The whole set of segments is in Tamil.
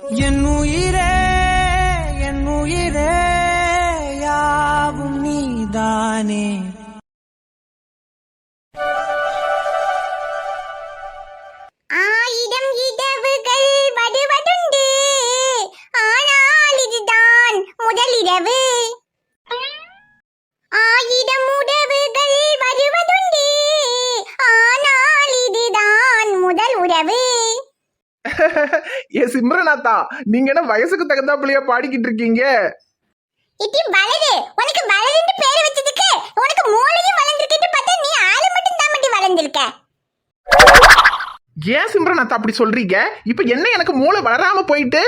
என் உயிரே என் உயிரே யாவும் நீதானே. ஆயிரம் இரவுகள் வருவதுண்டு, ஆனால் இதுதான் முதலிரவு. ஆயிரம் உறவுகள் வருவதுண்டு, ஆனால் இதுதான் முதல் உறவு. ஏ சிம்ரனாத்தா, நீங்க என்ன வயசுக்கு தகுந்தாப்புலையா பாடிக்கிட்டு இருக்கீங்க? இட்டி வளரு, உனக்கு வளருன்னு பேர் வச்சதுக்கு உனக்கு மூளையும் வளர்ந்துருக்கிட்டு பார்த்தா நீ ஆளு மட்டும் தான் மட்டும் வளர்ந்துருக்க. ஏன் சிம்ரனாத்தா அப்படி சொல்றீங்க? இப்ப என்ன எனக்கு மூளை வளராம போயிட்டு?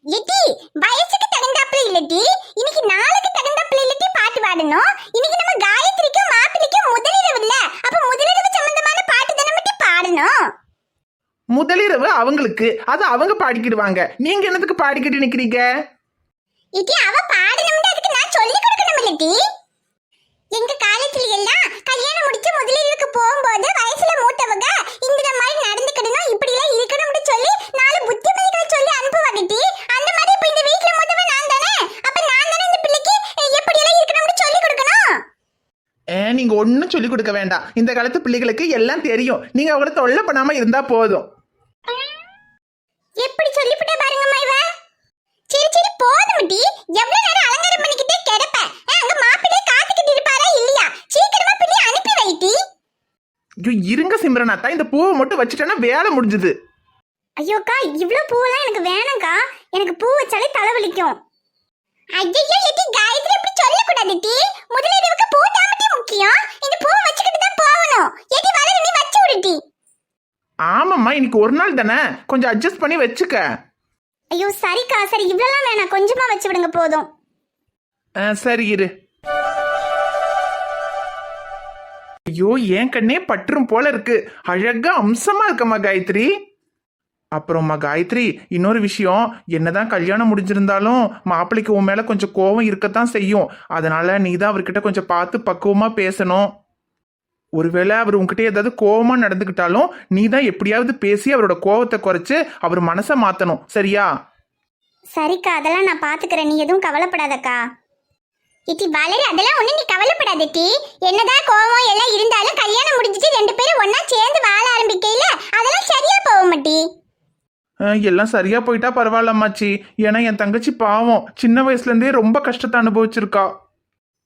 இட்டி வயசுக்கு தகுந்தாப்புல இல்லட்டி, இன்னைக்கு நாளுக்கு தகுந்தாப்புல இல்லட்டி பாட்டு பாடணும். இன்னைக்கு நம்ம காயத்ரிக்கும் மாப்பிள்ளைக்கும் முதலிரவு இல்ல, அப்ப முதலிரவு சம்பந்தமான பாட்டு தானே மட்டும் பாடணும். முதலிரவு அவங்களுக்கு, அது அவங்க பாடிக்கிடுவாங்க. நீங்க என்னத்துக்கு பாடிக்கிட்டு நிக்கிறீங்க? இட்டி அவ பாடணும்னு அதுக்கு நான் சொல்லி கொடுக்கணும் இல்லட்டி. எங்க காலத்துல எல்லாம் கல்யாணம் முடிச்சு முதலிரவுக்கு போகும்போது வயசுல மூத்தவங்க இந்த மாதிரி நடந்துக்கணும், இப்படி எல்லாம் இருக்கணும்னு சொல்லி நாலு புத்திமதிகள் சொல்லி அனுப்புவாங்கட்டி. அந்த மாதிரி இப்ப இந்த வீட்ல மூத்தவ நான் தானே, அப்ப நான் தானே இந்த பிள்ளைக்கு எப்படி எல்லாம் இருக்கணும்னு சொல்லி கொடுக்கணும். நீங்க ஒன்னும் சொல்லி கொடுக்க வேண்டாம். இந்த காலத்து பிள்ளைகளுக்கு எல்லாம் தெரியும். நீங்க அவங்கள தொல்லை பண்ணாம இருந்தா போதும். எப்படி சொல்லிவிட்ட பாருங்கம்மா இவ. சரி சரி போதும் டி, எவ்வளவு நேரம் அலங்காரம் பண்ணிக்கிட்டே கிடப்ப? அங்க மாப்பிள்ளை காத்துக்கிட்டு இருப்பாரா இல்லையா? சீக்கிரமா பிள்ளை அனுப்பி வைட்டி. ஐயோ இருங்க சிம்ரனாத்தா, இந்த பூவை மட்டும் வச்சுட்டேன்னா வேலை முடிஞ்சுது. ஐயோக்கா, இவ்ளோ பூவெல்லாம் எனக்கு வேணாம்க்கா. எனக்கு பூ வச்சாலே தலைவலிக்கும். ஐயோ எட்டி காயத்ரி இப்படி சொல்லக்கூடாது டி. முதலிரவுக்கு பூ தாமட்டி முக்கியம். இந்த பூ வச்சுக்கிட்டு தான் போகணும். எட்டி வளர நீ வச்சு விடுட்டி. ஆமாம்மா, இன்னைக்கு ஒரு நாள் தானே, கொஞ்சம் அட்ஜஸ்ட் பண்ணி வச்சுக்க. ஐயோ சரிக்கா, சரி இவ்வளவுலாம் வேணாம், கொஞ்சமா வச்சு விடுங்க போதும். சரி இரு. ஐயோ என் கண்ணே பற்றும் போல இருக்கு. அழகா அம்சமா இருக்கம்மா காயத்ரி. அப்புறம்மா காயத்ரி, இன்னொரு விஷயம், என்னதான் கல்யாணம் முடிஞ்சிருந்தாலும் மாப்பிள்ளைக்கு உன் மேல கொஞ்சம் கோவம் இருக்கத்தான் செய்யும். அதனால நீ தான் அவர்கிட்ட கொஞ்சம் பார்த்து பக்குவமா பேசணும். ஒருவேளை அவர் உங்ககிட்ட ஏதாவது கோவமா நடந்துக்கிட்டாலும் நீ தான் எப்படியாவது பேசி அவரோட கோவத்தை குறைச்சு அவர் மனசை மாத்தணும். சரியா? சரிக்கா, அதெல்லாம் நான் பாத்துக்கிறேன், நீ எதுவும் கவலைப்படாதக்கா. இட்டி வளரு, அதெல்லாம் ஒண்ணு நீ கவலைப்படாத டி. என்னதான் கோவம் எல்லாம் இருந்தாலும் கல்யாணம் முடிஞ்சிட்டு ரெண்டு பேரும் ஒன்னா சேர்ந்து வாழ ஆரம்பிக்கையில அதெல்லாம் சரியா போக மாட்டி. எல்லாம் சரியா போயிட்டா பரவாயில்லம்மாச்சி. ஏன்னா என் தங்கச்சி பாவம் சின்ன வயசுல இருந்தே ரொம்ப கஷ்டத்தை அனுபவிச்சிருக்கா.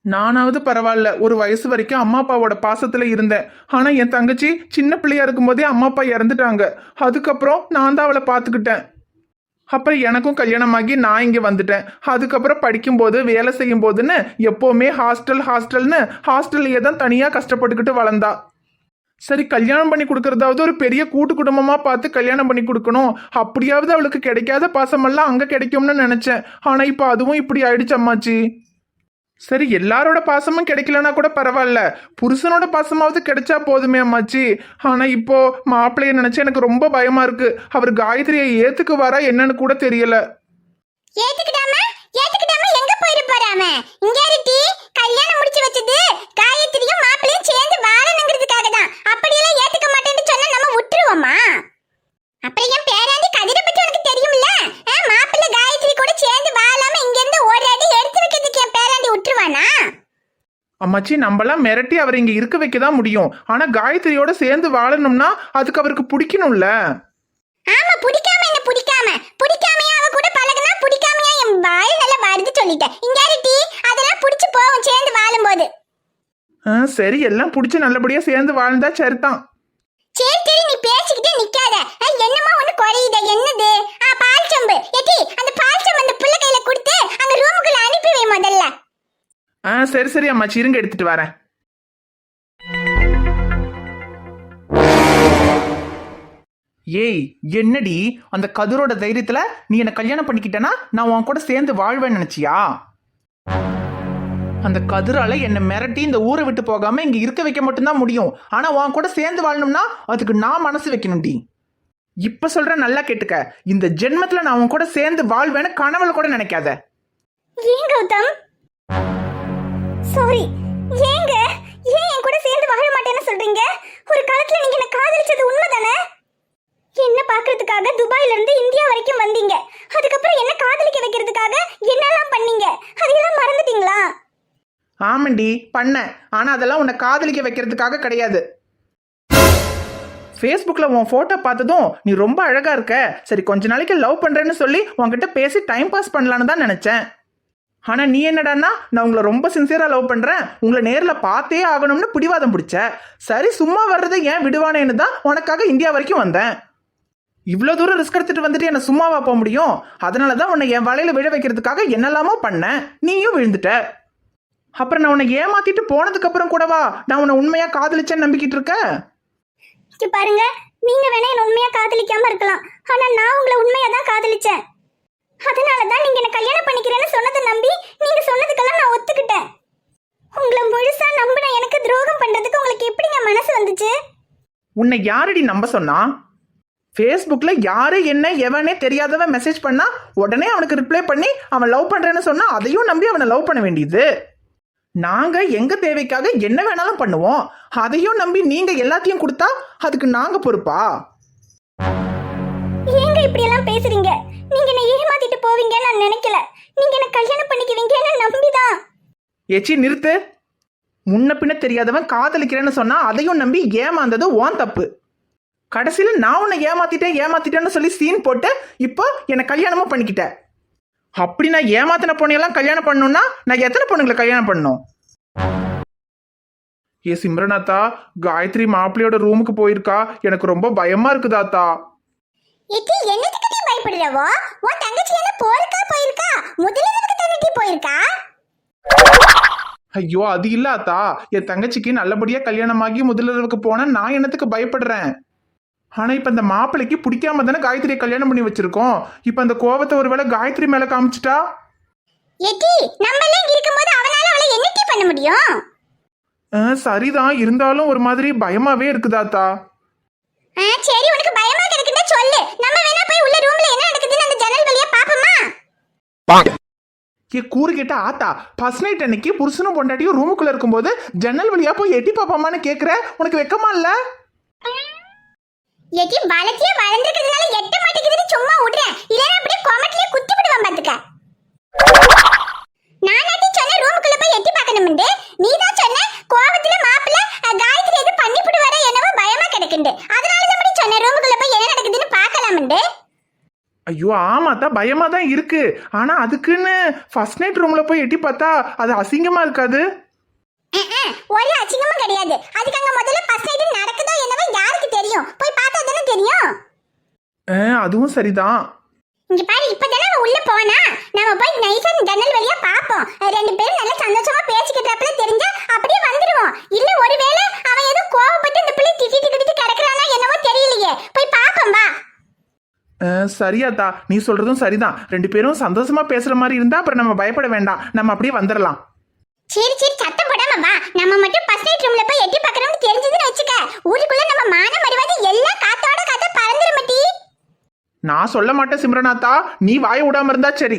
நானாவது பரவாயில்ல, ஒரு வயசு வரைக்கும் அம்மா அப்பாவோட பாசத்துல இருந்தேன். ஆனா என் தங்கச்சி சின்ன பிள்ளையா இருக்கும் போதே அம்மா அப்பா இறந்துட்டாங்க. அதுக்கப்புறம் நான் தான் அவளை பார்த்துக்கிட்டேன். அப்புறம் எனக்கும் கல்யாணமாகி நான் இங்கே வந்துட்டேன். அதுக்கப்புறம் படிக்கும்போது வேலை செய்யும் போதுன்னு எப்போவுமே ஹாஸ்டல்னு ஹாஸ்டல்லையே தான் தனியாக கஷ்டப்பட்டுக்கிட்டு வளர்ந்தா. சரி கல்யாணம் பண்ணி கொடுக்கறதாவது ஒரு பெரிய கூட்டு குடும்பமாக பார்த்து கல்யாணம் பண்ணி கொடுக்கணும், அப்படியாவது அவளுக்கு கிடைக்காத பாசமெல்லாம் அங்கே கிடைக்கும்னு நினச்சேன். ஆனால் இப்போ அதுவும் இப்படி ஆயிடுச்சு அம்மாச்சி. சரி எல்லாரோட பாசமும் கிடைக்கலனா கூட பரவாயில்ல, புருஷனோட பாசமாவது கிடைச்சா போதுமே அம்மாச்சி. ஆனா இப்போ மாப்பிள்ளைய நினைச்சு எனக்கு ரொம்ப பயமா இருக்கு. அவர் காயத்ரியை ஏத்துக்குவாரா என்னன்னு கூட தெரியல. ஏத்துக்கிடாம எங்க போயிருப்பாராம? இங்க இருட்டி கல்யாணம் முடிச்சு வச்சது காயத்ரியும் மாப்பிள்ளையும் சேர்ந்து வாழணுங்கிறதுக்காக தான். அப்படியெல்லாம் ஏத்துக்க மாட்டேன்னு சொன்னா நம்ம விட்டுருவோமா? அப்புறம் என் பேராண்டி கதிரை பத்தி உனக்கு தெரியும்ல? மாப்பிள்ளை காயத்ரி கூட சேர்ந்து வாழாம இங்க இருந்து ஒரு அடி எடுத்து வைக்கிறதுக்கு என் பேராண்டி விட்டுருவானா? அம்மாச்சி நம்மளாம் மிரட்டி அவரை இங்க இருக்க வைக்க தான் முடியும். ஆனா காயத்ரியோட சேர்ந்து வாழணும்னா அதுக்கு அவருக்கு பிடிக்கணும்ல. ஆமா, பிடிக்காமையா அவ கூட பழகுனா பிடிக்காமையா என் வாய் நல்லா வருது சொல்லிட்டேன். இங்க இருட்டி அதெல்லாம் பிடிச்சு போவோம் சேர்ந்து வாழும்போது. சரி எல்லாம் பிடிச்சி நல்லபடியா சேர்ந்து வாழ்ந்தா சரிதான். சரி நீ பேசிக்கிட்டே நிக்காத. என்னமா ஒண்ணு குறையுத? என்னது? பால் சொம்பு. எட்டி அந்த பால் சொம்பு அந்த புள்ள கையில கொடுத்து அங்க ரூமுக்குள்ள அனுப்பி வை முதல்ல. சரி அம்மாச்சி இருங்க எடுத்துட்டு வரேன். ஏய் என்னடி அந்த கதிரோட தைரியத்துல நீ என்ன கல்யாணம் பண்ணிக்கிட்டனா நான் உன் கூட சேர்ந்து வாழ்வேன்னு நினைச்சியா? அந்த கதிரால என்னை மிரட்டி இந்த ஊரை விட்டு போகாம இங்க இருக்க வைக்க மட்டும்தான் முடியும். ஆனா உன் கூட சேர்ந்து வாழணும்னா அதுக்கு நான் மனசு வைக்கணும்டி. இப்ப சொல்ற நல்லா கேட்டுக்க, இந்த ஜென்மத்துல நான் உன் கூட சேர்ந்து வாழ்வேன்னு கனவுல கூட நினைக்காத. ஏன் கௌதம்? சாரி, ஏங்க ஏன் என் கூட சேர்ந்து வாழ மாட்டேன்னு சொல்றீங்க? ஒரு காலத்துல நீங்க என்ன காதலிச்சது உண்மைதானே? என்ன பாக்குறதுக்காக துபாயில இருந்து இந்தியா வரைக்கும் வரைக்கும் வந்தீங்க. அதுக்கப்புறம் என்ன காதலிக்க வைக்கிறதுக்காக என்னெல்லாம் பண்ணீங்க, அதையெல்லாம் மறந்துட்டீங்களா? ஆமாண்டி பண்ணேன், ஆனா அதெல்லாம் உன்னை காதலிக்க வைக்கிறதுக்காக கிடையாது. ஃபேஸ்புக்கில் உன் ஃபோட்டோ பார்த்ததும் நீ ரொம்ப அழகா இருக்க, சரி கொஞ்ச நாளைக்கு லவ் பண்றேன்னு சொல்லி உன்கிட்ட பேசி டைம் பாஸ் பண்ணலான்னு தான் நினைச்சேன். ஆனா நீ என்னடான்னா நான் உங்களை ரொம்ப சின்சியரா லவ் பண்றேன், உங்களை நேரில் பார்த்தே ஆகணும்னு பிடிவாதம் பிடிச்ச. சரி சும்மா வர்றதை ஏன் விடுவானேன்னு தான் உனக்காக இந்தியா வரைக்கும் வந்தேன். இவ்வளோ தூரம் ரிஸ்க் எடுத்துட்டு வந்துட்டு என்ன சும்மாவா போக முடியும்? அதனால தான் உன்னை என் வலையில விழ வைக்கிறதுக்காக என்னெல்லாமோ பண்ணேன், நீயும் விழுந்துட்ட. அப்புறம் நான் உன்னை ஏமாத்திட்டு போனதுக்கு அப்புறம் கூடவா நான் உன்னை உண்மையா காதலிச்சேன்னு நம்பிக்கிட்டு இருக்கேன். பாருங்க, நீங்க வேணா என்ன உண்மையா காதலிக்காம இருக்கலாம், ஆனா நான் உங்களை உண்மையா தான் காதலிச்சேன். அதனாலதான் நீங்க என்ன கல்யாணம் பண்ணிக்கிறேன்னு சொன்னதை நம்பி நீங்க சொன்னதுக்கெல்லாம் நான் ஒத்துக்கிட்டேன். உங்களை முழுசா நம்பின எனக்கு துரோகம் பண்றதுக்கு உங்களுக்கு எப்படிங்க மனசு வந்துச்சு? உன்னை யாரடி நம்ப சொன்னா? ஃபேஸ்புக்கில் யாரு என்ன எவனே தெரியாதவன் மெசேஜ் பண்ணா உடனே அவனுக்கு ரிப்ளை பண்ணி அவன் லவ் பண்றேன்னு சொன்னா அதையும் நம்பி அவனை லவ் பண்ண வேண்டியது. நாங்க எங்க தேவைக்காக என்ன வேணாலும் பண்ணுவோம், அதையும் நம்பி நீங்க எல்லாத்தையும் கொடுத்தா அதுக்கு நாங்க பொறுப்பா? ஏங்க இப்படி எல்லாம் பேசுறீங்க? நீங்க என்ன ஏமாத்திட்டு போவீங்கன்னு நான் நினைக்கல, நீங்க என்ன கல்யாணம் பண்ணிக்குவீங்கன்னு நம்பிதான். ஏச்சி நிறுத்து. முன்ன பின்ன தெரியாதவன் காதலிக்கிறேன்னு சொன்னா அதையும் நம்பி ஏமாந்தது ஓன் தப்பு. கடைசியில நான் உன்னை ஏமாத்திட்டேன்னு சொல்லி சீன் போட்டு இப்போ என்னை கல்யாணமும் பண்ணிக்கிட்ட. அப்படி நான் ஏமாத்தின பொண்ணையெல்லாம் கல்யாணம் பண்ணணும்னா நான் எத்தனை பொண்ணுங்களை கல்யாணம் பண்ணணும்? ஏ சிம்ரனாத்தா, காயத்ரி மாப்பிள்ளையோட ரூமுக்கு போயிருக்கா, எனக்கு ரொம்ப பயமா இருக்குதாத்தா. இத்தி என்னத்துக்கு நீ பயப்படுறவோ? உன் தங்கச்சி என்ன போயிருக்கா? முதலிரவுக்கு தானே போயிருக்கா? ஐயோ அது இல்ல அத்தா, என் தங்கச்சிக்கு நல்லபடியா கல்யாணமாகி முதலிரவுக்கு போனா நான் என்னத்துக்கு பயப்படுறேன்? ஆனா இப்ப இந்த மாப்பிள்ளைக்கு பிடிக்காம தானே காயத்ரியை கல்யாணம் பண்ணி வச்சிருக்கோம். இப்ப அந்த கோவத்தை ஒருவேளை காயத்ரி மேல காமிச்சிட்டா? ஏட்டி நம்ம எல்லாம் இருக்கும்போது அவனால அவளை என்னட்டி பண்ண முடியும்? சரிதான், இருந்தாலும் ஒரு மாதிரி பயமாவே இருக்குதாத்தா. சரி உனக்கு பயமா இருக்குன்னு சொல்லு, நம்ம வேணா போய் உள்ள ரூம்ல என்ன நடக்குதுன்னு அந்த ஜன்னல் வழியா பாப்போமா? ஏ கூறு கேட்ட ஆத்தா, ஃபர்ஸ்ட் நைட் அன்னைக்கு புருஷனும் பொண்டாட்டியும் ரூமுக்குள்ள இருக்கும்போது ஜன்னல் வழியா போய் எட்டி பாப்பாமான்னு கேக்குற, உனக்கு வெக்கமா இல்ல? ஏட்டி வளர்த்தியே வளர்ந்துக்கிறதுனால எட்ட மாட்டேங்குதுன்னு சும்மா விடுறேன், இல்லைன்னா அப்படியே கொமட்டிலே குத்தி விடுவான் பாத்துக்க. நானாட்டி சொன்ன ரூமுக்குள்ள போய் எட்டி பார்க்கணும்ண்டு, நீ தான் சொன்ன கோவத்துல மாப்பிள்ள காயத்ரி எது பண்ணி விடுவாரே என்னவோ பயமா கிடக்குண்டு, அதனால தான் சொன்ன ரூமுக்குள்ள போய் என்ன நடக்குதுன்னு பார்க்கலாம்ண்டு. ஐயோ ஆமாத்தா, பயமா தான் இருக்கு. ஆனா அதுக்குன்னு ஃபர்ஸ்ட் நைட் ரூம்ல போய் எட்டி பார்த்தா அது அசிங்கமா இருக்காது? ஒரு அசிங்கமும் கிடையாது. அதுக்கு அங்க முதல்ல ஃபர்ஸ்ட் நைட் நடக்குதோ என்னவோ யாருக்கு தெரியும், போய் பார்த்தா தானே தெரியும். அதுவும் சரிதான். இங்க பாரு, இப்பதானே அவ உள்ள போனா, நாம போய் நைஸா ஜன்னல் வழியா பாப்போம். ரெண்டு பேரும் நல்லா சந்தோஷமா பேசிக்கிட்டப்பல தெரிஞ்சா அப்படியே வந்துருவோம். இல்ல ஒருவேளை அவன் ஏதோ கோவப்பட்டு இந்த பிள்ளை திட்டிட்டு கிடக்குறானா என்னவோ தெரியலையே, போய் பாப்போம் வா. சரியாத்தா, நீ சொல்றதும் சரிதான். ரெண்டு பேரும் சந்தோஷமா பேசுற மாதிரி இருந்தா அப்புறம் நம்ம பயப்பட வேண்டாம், நம்ம அப்படியே வந்துடலாம். சரி சத்தம் போடாம வா, நம்ம மட்டும் ஃபர்ஸ்ட் நைட் ரூம்ல போய் எட்டி பார்க்கணும்னு தெரிஞ்சதுன்னு வச்சுக்க, ஊருக்குள்ள நம்ம மான மரியாதை எல்லாம் காத்தோட காத்த பறந்துரும் மட்டி. நான் சொல்ல மாட்டேன் சிம்ரனாத்தா, நீ வாய விடாம இருந்தா சரி.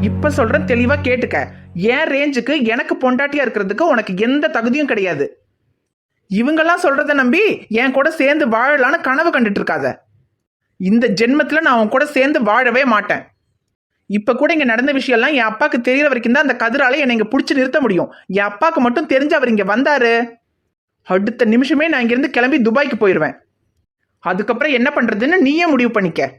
இப்ப சொல்றேன் தெளிவா கேட்டுக்க. என் ரேஞ்சுக்கு எனக்கு பொண்டாட்டியா இருக்கிறதுக்கு உனக்கு எந்த தகுதியும் கிடையாது. இவங்கெல்லாம் சொல்றத நம்பி என் கூட சேர்ந்து வாழலான்னு கனவு கண்டுட்டு இருக்காத. இந்த ஜென்மத்துல நான் உன் கூட சேர்ந்து வாழவே மாட்டேன். இப்ப கூட இங்க நடந்த விஷயம்லாம் என் அப்பாக்கு தெரியற வரைக்கும் தான் அந்த கதிரால என்னை இங்க புடிச்சு நிறுத்த முடியும். என் அப்பாக்கு மட்டும் தெரிஞ்சு அவர் இங்க வந்தாரு, அடுத்த நிமிஷமே நான் இங்க இருந்து கிளம்பி துபாய்க்கு போயிடுவேன். அதுக்கப்புறம் என்ன பண்றதுன்னு நீயே முடிவு பண்ணிக்க.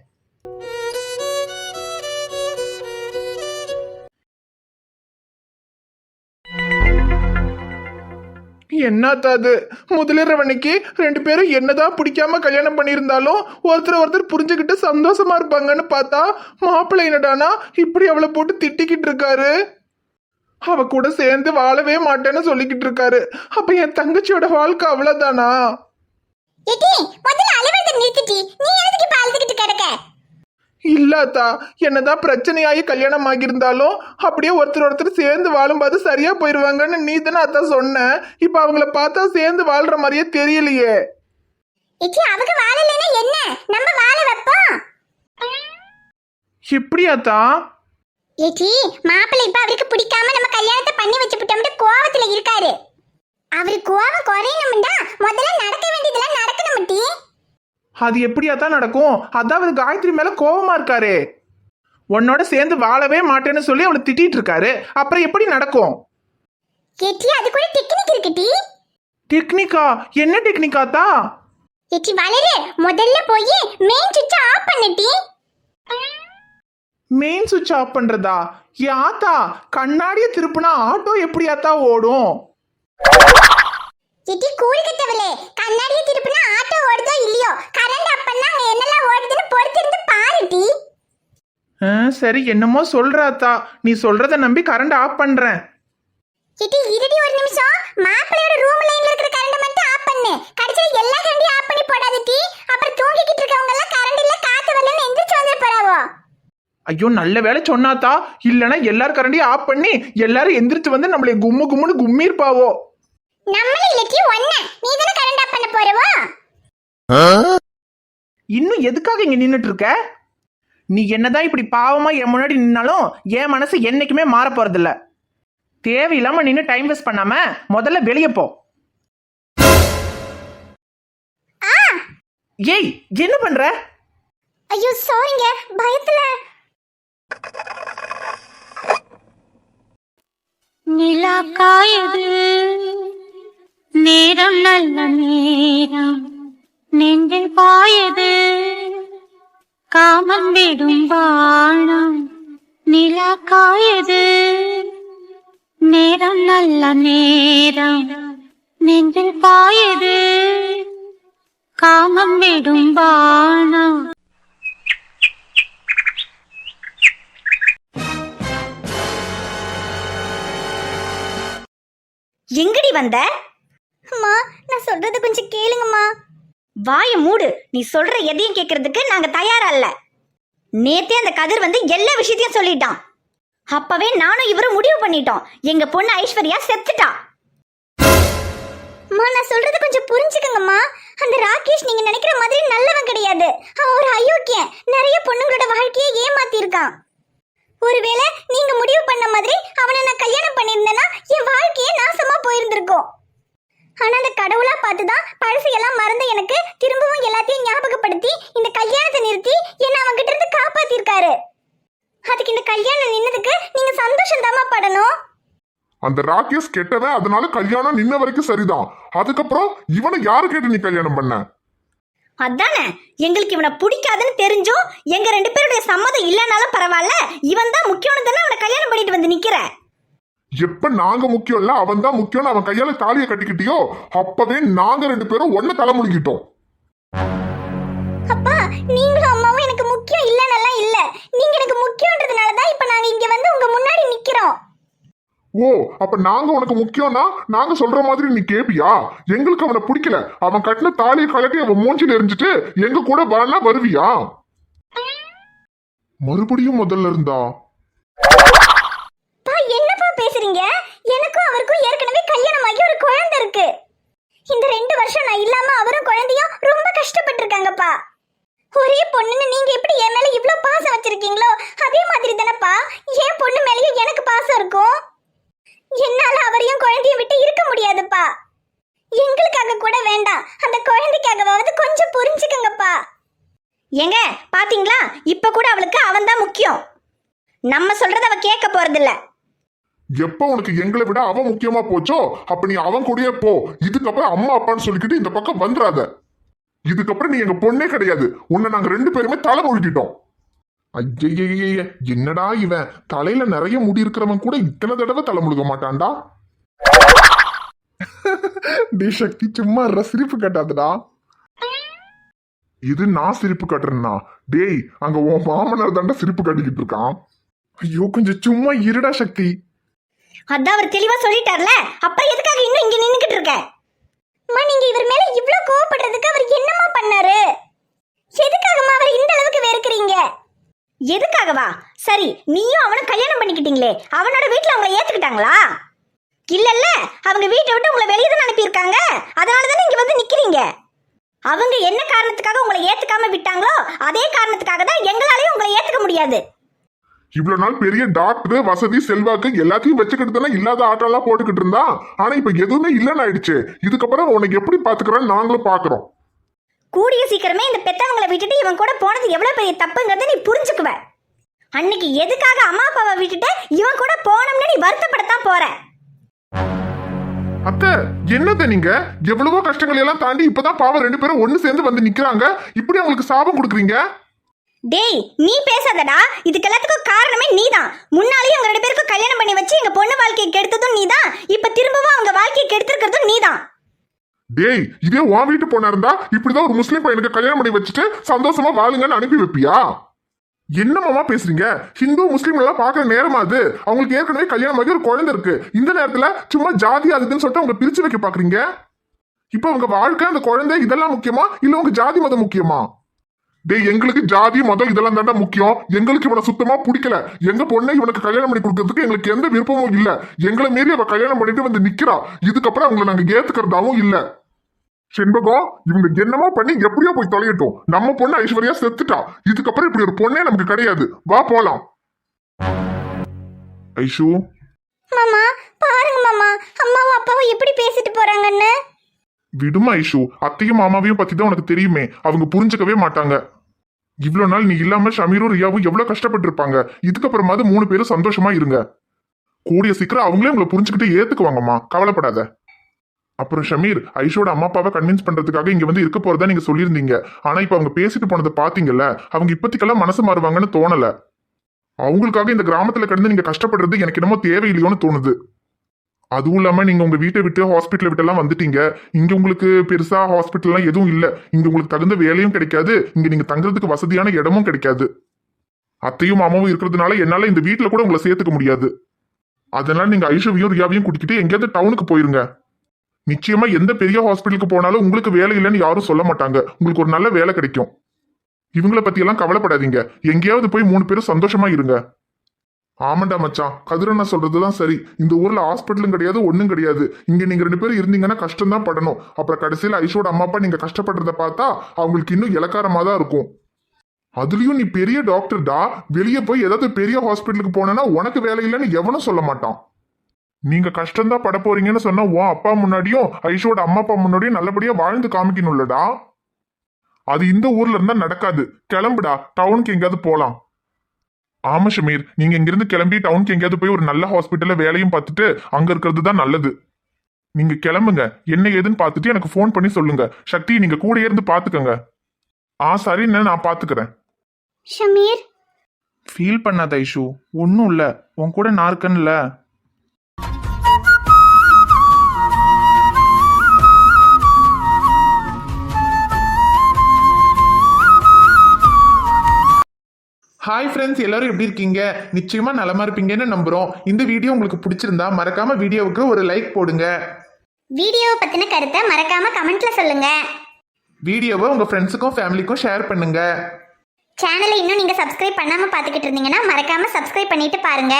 என்னத்தா அது, முதலிரவன்னைக்கு ரெண்டு பேரும் என்னதான் பிடிக்காம கல்யாணம் பண்ணியிருந்தாலும் ஒருத்தர் புரிஞ்சுக்கிட்டு சந்தோஷமா இருப்பாங்கன்னு பார்த்தா மாப்பிள்ளை என்னடானா இப்படி அவளை போட்டு திட்டிக்கிட்டு இருக்காரு. அவ கூட சேர்ந்து வாழவே மாட்டேன்னு சொல்லிக்கிட்டு இருக்காரு. அப்ப என் தங்கச்சியோட வாழ்க்கை அவ்வளவுதானா? இல்லாத்தா, என்னதான் பிரச்சனையாகி கல்யாணம் ஆகியிருந்தாலும் அப்படியே ஒருத்தர் சேர்ந்து வாழும்போது சரியா போயிருவாங்கன்னு நீ தானே அதான் சொன்ன. இப்ப அவங்கள பார்த்தா சேர்ந்து வாழ்ற மாதிரியே தெரியலையே. இப்படியாத்தா? மாப்பிள்ளை இப்ப அவருக்கு பிடிக்காம நம்ம கல்யாணத்தை பண்ணி வச்சுட்டோம்னு கோவத்துல இருக்காரு. அவரு கோவம் குறையணும்டா முதல்ல நடக்க வேண்டியதெல்லாம் நடக்கணும். அது எப்படியா தான் நடக்கும்? அதான் அவர் காயத்ரி மேல கோவமா இருக்காரு. உன்னோட சேர்ந்து வாழவே மாட்டேன்னு சொல்லி அவளை திட்டிட்டு இருக்காரு. அப்புறம் எப்படி நடக்கும்? ஏட்டி அது கூட டெக்னிக் இருக்குடி. டெக்னிக்கா? என்ன டெக்னிக்காத்தா? ஏட்டி வளரு, முதல்ல போய் மெயின் சுவிட்ச் ஆஃப் பண்ணிட்டி. மெயின் சுவிட்ச் ஆஃப் பண்றதா? யாத்தா கண்ணாடியை திருப்புனா ஆட்டோ எப்படியாத்தா ஓடும்? ஏட்டி கூல் கட்டவளே, கண்ணாடியை திருப்பினா ஆட்டோ ஓடுதோ இல்லையோ, கரண்ட் ஆஃப் பண்ணா அங்க என்னெல்லாம் ஓடுதுன்னு பொறுத்திருந்து பாருடி. சரி, என்னமோ சொல்றாத்தா. நீ சொல்றத நம்பி கரண்ட் ஆஃப் பண்றேன். ஏட்டி இருடி ஒரு நிமிஷம், மாப்பிளையோட ரூம் லைன்ல இருக்கிற கரண்ட் மட்டும் ஆஃப் பண்ணு. கடைசில எல்லா கரண்டையும் ஆஃப் பண்ணி போடாதடி. அப்புறம் தூங்கிக்கிட்டு இருக்கவங்க எல்லாம் கரண்ட் இல்ல காத்து வரலன்னு எந்திரிச்சு வந்து போறாவோ. ஐயோ, நல்ல வேலை சொன்னாத்தா. இல்லனா எல்லாரும் கரண்டியும் ஆஃப் பண்ணி எல்லாரும் எந்திரிச்சு வந்து நம்மளை கும்மு கும்முன்னு கும்மிருப்பாவோ. நம்மள இல்லட்டி ஒண்ணே நீ தான கரண்ட் ஆஃப் பண்ண போறவோ. இன்னும் எதுக்காக இங்க நின்னுட்டு இருக்க? நீ என்னதான் இப்படி பாவமா என் முன்னாடி நின்னாலும் என் மனசு என்னைக்குமே மாற போறதில்ல. தேவையில்லாம நின்று டைம் வேஸ்ட் பண்ணாம முதல்ல வெளியே போ. ஏய், என்ன பண்ற? ஐயோ சாரிங்க, பயத்துல. நிலா காயுது, நேரம் நல்ல நேரம், நெஞ்சில் பாயுது காமம் விடும் வானம். நிலா காயுது, நேரம் நல்ல நேரம், நெஞ்சில் பாயுது காமம் விடும் வானம். எங்கடி வந்த? அம்மா நான் சொல்றது கொஞ்சம் கேளுங்கம்மா. வாய மூடு. நீ சொல்ற எதையும் கேட்கறதுக்கு நாங்க தயாரா இல்ல. நேத்தே அந்த கதிர் வந்து எல்லா விஷயத்தையும் சொல்லிட்டான். அப்பவே நானும் இவரும் முடிவு பண்ணிட்டோம். எங்க பொண்ணு ஐஸ்வர்யா செத்துட்டா. அம்மா நான் சொல்றது கொஞ்சம் புரிஞ்சுக்கங்கம்மா. அந்த ராகேஷ் நீங்க நினைக்கிற மாதிரி நல்லவன் கிடையாது. அவன் ஒரு அயோக்கியன். நிறைய பொண்ணுங்களோட வாழ்க்கையை ஏமாத்தி இருக்கான். ஒருவேளை நீங்க முடிவு பண்ண மாதிரி அவனை நான் கல்யாணம் பண்ணியிருந்தேன்னா என் வாழ்க்கையே நாசமா போயிருந்திருக்கும். ஆனா அந்த கடவுளா பார்த்துதான் பழசையெல்லாம் மறந்த எனக்கு திரும்பவும் எல்லாத்தையும் ஞாபகப்படுத்தி இந்த கல்யாணத்தை நிறுத்தி என்ன அவங்க கிட்ட இருந்து காப்பாத்திருக்காரு. அதுக்கு இந்த கல்யாணம் நின்னதுக்கு நீங்க சந்தோஷம் தாமா படணும். அந்த ராகேஷ் கெட்டவன், அதனால கல்யாணம் நின்ன வரைக்கும் சரிதான். அதுக்கப்புறம் இவனை யாரு கேட்டு நீ கல்யாணம் பண்ண? அதானே, எங்களுக்கு இவனை பிடிக்காதுன்னு தெரிஞ்சும் எங்க 2 பேருடைய சம்மதம் இல்லைனாலும் பரவாயில்ல, இவன் தான் முக்கியம்னு தானே அவனை கல்யாணம் பண்ணிட்டு வந்து நிக்கிற. எப்ப நாங்க முக்கியம் இல்ல அவன் தான் முக்கியம் அவன் கையால தாலியை கட்டிக்கிட்டியோ அப்பவே நாங்க 2 பேரும் ஒன்ன தலைமுழுகிட்டோம். அப்பா நீங்களும் அம்மாவும் எனக்கு முக்கியம் இல்லைன்னெல்லாம் இல்ல. நீங்க எனக்கு முக்கியம்ன்றதுனாலதான் இப்ப நாங்க இங்க வந்து உங்க முன்னாடி நிக்கிறோம். ஓ, அப்ப நாங்க உனக்கு முக்கியம்னா நாங்க சொல்ற மாதிரி நீ கேப்பியா? எங்களுக்கு அவனை பிடிக்கல. அவன் கட்டின தாலியை கலட்டி அவன் மூஞ்சில எரிஞ்சிட்டு எங்க கூட வரனா வருவியா? மறுபடியும் முதல்ல இருந்தா என்னப்பா பேசுறீங்க? எனக்கும் அவருக்கும் ஏற்கனவே கல்யாணம் ஆகி ஒரு குழந்தை இருக்கு. இந்த 2 வருஷம் நான் இல்லாம அவரும் குழந்தையும் ரொம்ப கஷ்டப்பட்டு இருக்காங்கப்பா. ஒரே பொண்ணுன்னு நீங்க எப்படி என் மேல இவ்ளோ பாசம் வச்சிருக்கீங்களோ அதே மாதிரி தானப்பா என் பொண்ணு மேலயும் எனக்கு பாசம் இருக்கும். என்னால அவரையும் குழந்தையும் விட்டு இருக்க முடியாதுப்பா. எங்களுக்காக கூட வேண்டாம், அந்த குழந்தைக்காகவாவது கொஞ்சம் புரிஞ்சுக்கங்கப்பா. ஏங்க பாத்தீங்களா, இப்ப கூட அவளுக்கு அவன் தான் முக்கியம். நம்ம சொல்றத அவ கேட்க போறதில்ல. எப்ப உனக்கு எங்களை விட அவன் முக்கியமா போச்சோ அப்ப நீ அவன் கூடயே போ. இதுக்கப்புறம் அம்மா அப்பான்னு சொல்லிக்கிட்டு இந்த பக்கம் வந்துடாத. இதுக்கப்புறம் நீ எங்க பொண்ணே கிடையாது. உன்னை நாங்க 2 பேருமே தலை முழுகிட்டோம். ஐய, என்னடா இவன் தலையில நிறைய முடி இருக்கிறவன் கூட இத்தனை தடவை தலை முழுக மாட்டான்டா. டி சக்தி, சும்மா சிரிப்பு கட்டாதடா. இது நான் சிரிப்பு கட்டுறேன்னா? டேய், அங்க உன் மாமனார் தாண்டா சிரிப்பு கட்டிக்கிட்டு இருக்கான். ஐயோ, கொஞ்சம் சும்மா இருடா சக்தி. அதான் அவர் தெளிவா சொல்லிட்டார்ல, அப்புறம் எதுக்காக இன்னும் இங்க நின்னுக்கிட்டு இருக்க? அம்மா நீங்க இவர் மேல இவ்ளோ கோவப்படுறதுக்கு அவர் என்னமா பண்ணாரு? எதுக்காகமா அவர் இந்த அளவுக்கு வெறுக்கிறீங்க? எதுக்காகவா? சரி, நீயும் அவனும் கல்யாணம் பண்ணிக்கிட்டீங்களே, அவனோட வீட்டுல உங்களை ஏத்துக்கிட்டாங்களா? இல்லல்ல, அவங்க வீட்டை விட்டு உங்களை வெளியே தான் அனுப்பியிருக்காங்க. அதனாலதானே இங்க வந்து நிக்கிறீங்க. அவங்க என்ன காரணத்துக்காக உங்களை ஏத்துக்காம விட்டாங்களோ அதே காரணத்துக்காக தான் எங்களாலையும் உங்களை ஏத்துக்க முடியாது. இவ்வளவு நாள் பெரிய டாக்டர், வசதி, செல்வாக்கு எல்லாத்தையும் வச்சுக்கிட்டு தானே இல்லாத ஆட்டம் எல்லாம் போட்டுக்கிட்டு இருந்தா. ஆனா இப்ப எதுவுமே இல்லைன்னு ஆயிடுச்சு. இதுக்கப்புறம் உனக்கு எப்படி பாத்துக்கிறோன்னு நாங்களும் பாக்குறோம். கூடிய சீக்கிரமே இந்த பெத்தவங்களை விட்டுட்டு இவன் கூட போனது எவ்வளவு பெரிய தப்புங்கிறத நீ புரிஞ்சுக்குவ. அன்னைக்கு எதுக்காக அம்மா அப்பாவை விட்டுட்டு இவன் கூட போனோம்னு நீ வருத்தப்படத்தான் போற. அத்தை என்னத்த நீங்க எவ்வளவோ கஷ்டங்களை எல்லாம் தாண்டி இப்பதான் பாவம் 2 பேரும் ஒண்ணு சேர்ந்து வந்து நிக்கிறாங்க. இப்படி அவங்களுக்கு சாபம் கொடுக்குறீங்க. டேய் நீ பேசாதடா. இதுக்கு எல்லாத்துக்கும் காரணமே நீதான். முன்னாலேயும் அவங்க 2 பேருக்கும் கல்யாணம் பண்ணி வச்சு எங்க பொண்ணு வாழ்க்கையை கெடுத்ததும் நீதான். இப்ப திரும்பவும் அவங்க வாழ்க்கையை கெடுத்திருக்கிறதும் நீதான். டேய் இதே உன் வீட்டு பொண்ணா இருந்தா இப்படிதான் ஒரு முஸ்லீம் பையனுக்கு கல்யாணம் பண்ணி வச்சுட்டு சந்தோஷமா வாழுங்கன்னு அனுப்பி வைப்பியா? என்ன மாமா பேசுறீங்க? ஹிந்து முஸ்லீம் எல்லாம் பாக்குற நேரமா அது. அவங்களுக்கு ஏற்கனவே கல்யாணம் ஆகி ஒரு குழந்தை இருக்கு. இந்த நேரத்துல சும்மா ஜாதி அதுன்னு சொல்லிட்டு அவங்க பிரிச்சு வைக்க பாக்குறீங்க. இப்ப உங்க வாழ்க்கை அந்த குழந்தை இதெல்லாம் முக்கியமா இல்ல உங்க ஜாதி மதம் முக்கியமா? டேய் எங்களுக்கு ஜாதி மதம் இதெல்லாம் தாண்டா முக்கியம். எங்களுக்கு இவனை சுத்தமா பிடிக்கல. எங்க பொண்ணை இவனுக்கு கல்யாணம் பண்ணி கொடுக்கறதுக்கு எங்களுக்கு எந்த விருப்பமும் இல்ல. எங்களை மீறி அவ கல்யாணம் பண்ணிட்டு வந்து நிக்கிறா. இதுக்கப்புறம் அவங்களை நாங்க ஏத்துக்கிறதாவும் இல்ல. செண்பகம் இவங்க என்னமோ பண்ணி எப்படியோ போய் தொலையட்டும். நம்ம பொண்ணு ஐஸ்வர்யா செத்துட்டா. இதுக்கப்புறம் இப்படி ஒரு பொண்ணே நமக்கு கிடையாது. வா போலாம். ஐஷு மாமா பாருங்க மாமா, அம்மாவும் அப்பாவும் எப்படி பேசிட்டு போறாங்கன்னு. விடுமா ஐஷு, அத்தையும் மாமாவையும் பத்தி தான் உனக்கு தெரியுமே. அவங்க புரிஞ்சுக்கவே மாட்டாங்க. இவ்வளவு நாள் நீ இல்லாம ஷமீரும் ரியாவும் எவ்வளவு கஷ்டப்பட்டு இருப்பாங்க. இதுக்கப்புறமாவது 3 பேரும் சந்தோஷமா இருங்க. கூடிய சீக்கிரம் அவங்களே உங்களை புரிஞ்சுக்கிட்டு ஏத்துக்குவாங்கம்மா, கவலைப்படாத. அப்புறம் ஷமீர், ஐஷோட அம்மா அப்பாவை கன்வின்ஸ் பண்றதுக்காக இங்க வந்து இருக்க போறதா நீங்க சொல்லியிருந்தீங்க. ஆனா இப்ப அவங்க பேசிட்டு போனதை பாத்தீங்கல்ல, அவங்க இப்பத்திக்கெல்லாம் மனசு மாறுவாங்கன்னு தோணல. அவங்களுக்காக இந்த கிராமத்துல கிடந்து நீங்க கஷ்டப்படுறது எனக்கு என்னமோ தேவையில்லையோன்னு தோணுது. அதுவும் இல்லாம நீங்க உங்க வீட்டை விட்டு ஹாஸ்பிட்டலை விட்டு எல்லாம் வந்துட்டீங்க. இங்க உங்களுக்கு பெருசா ஹாஸ்பிட்டல்லாம் எதுவும் இல்ல. இங்க உங்களுக்கு தகுந்த வேலையும் கிடைக்காது. இங்க நீங்க தங்குறதுக்கு வசதியான இடமும் கிடைக்காது. அத்தையும் மாமாவும் இருக்கிறதுனால என்னால இந்த வீட்டுல கூட உங்களை சேர்த்துக்க முடியாது. அதனால நீங்க ஐஷுவையும் ரியாவையும் கூட்டிக்கிட்டு எங்கேயாவது டவுனுக்கு போயிருங்க. நிச்சயமா எந்த பெரிய ஹாஸ்பிட்டலுக்கு போனாலும் உங்களுக்கு வேலை இல்லைன்னு யாரும் சொல்ல மாட்டாங்க. உங்களுக்கு ஒரு நல்ல வேலை கிடைக்கும். இவங்கள பத்தி எல்லாம் கவலைப்படாதீங்க. எங்கேயாவது போய் 3 பேரும் சந்தோஷமா இருங்க. ஆமாண்டா மச்சான், கதிரண்ணா சொல்றதுதான் சரி. இந்த ஊர்ல ஹாஸ்பிட்டலும் கிடையாது, ஒண்ணும் கிடையாது. இங்க நீங்க 2 பேரும் இருந்தீங்கன்னா கஷ்டம் தான் படணும். அப்புறம் கடைசியில ஐஷோட அம்மா அப்பா நீங்க கஷ்டப்படுறத பார்த்தா அவங்களுக்கு இன்னும் இலக்காரமா தான் இருக்கும். அதுலயும் நீ பெரிய டாக்டர்டா. வெளியே போய் ஏதாவது பெரிய ஹாஸ்பிட்டலுக்கு போனா உனக்கு வேலை இல்லைன்னு எவனும் சொல்ல மாட்டான். நீங்க கஷ்டம்தான் பட போறீங்கன்னு சொன்னா உன் அப்பா முன்னாடியும் ஐஷோட அம்மா அப்பா முன்னாடியும் நல்லபடியா வாழ்ந்து காமிக்கணும்லடா. அது இந்த ஊர்ல இருந்தா நடக்காது. கிளம்புடா, டவுனுக்கு எங்கேயாவது போலாம். ஆமா ஷமீர், நீங்க இங்கிருந்து கிளம்பி டவுனுக்கு எங்கேயாவது போய் ஒரு நல்ல ஹாஸ்பிட்டல்ல வேலையும் பார்த்துட்டு அங்க இருக்கிறது தான் நல்லது. நீங்க கிளம்புங்க. என்ன ஏதுன்னு பார்த்துட்டு எனக்கு ஃபோன் பண்ணி சொல்லுங்க. சக்தி நீங்க கூட இருந்து பாத்துக்கங்க. சரின்னு நான் பாத்துக்கிறேன். ஷமீர் ஃபீல் பண்ணாத ஐஷு, ஒன்றும் இல்லை. உன் கூட நான் இருக்கேன்ல. ஹாய் ஃப்ரெண்ட்ஸ், எல்லாரும் எப்படி இருக்கீங்க? நிச்சயமா நலமா இருப்பீங்கன்னு நம்புறோம். இந்த வீடியோ உங்களுக்கு பிடிச்சிருந்தா மறக்காம வீடியோவுக்கு ஒரு லைக் போடுங்க. வீடியோவை பத்தின கருத்தை மறக்காம கமெண்ட்ல சொல்லுங்க. வீடியோவை உங்க ஃப்ரெண்ட்ஸுக்கும் ஃபேமிலிக்கும் ஷேர் பண்ணுங்க. சேனலை இன்னும் நீங்க சப்ஸ்கிரைப் பண்ணாம பார்த்துக்கிட்டு இருந்தீங்கன்னா மறக்காம சப்ஸ்கிரைப் பண்ணிட்டு பாருங்க.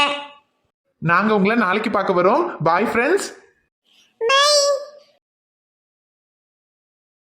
நாங்க உங்களை நாளைக்கு பார்க்க வரோம். Bye friends.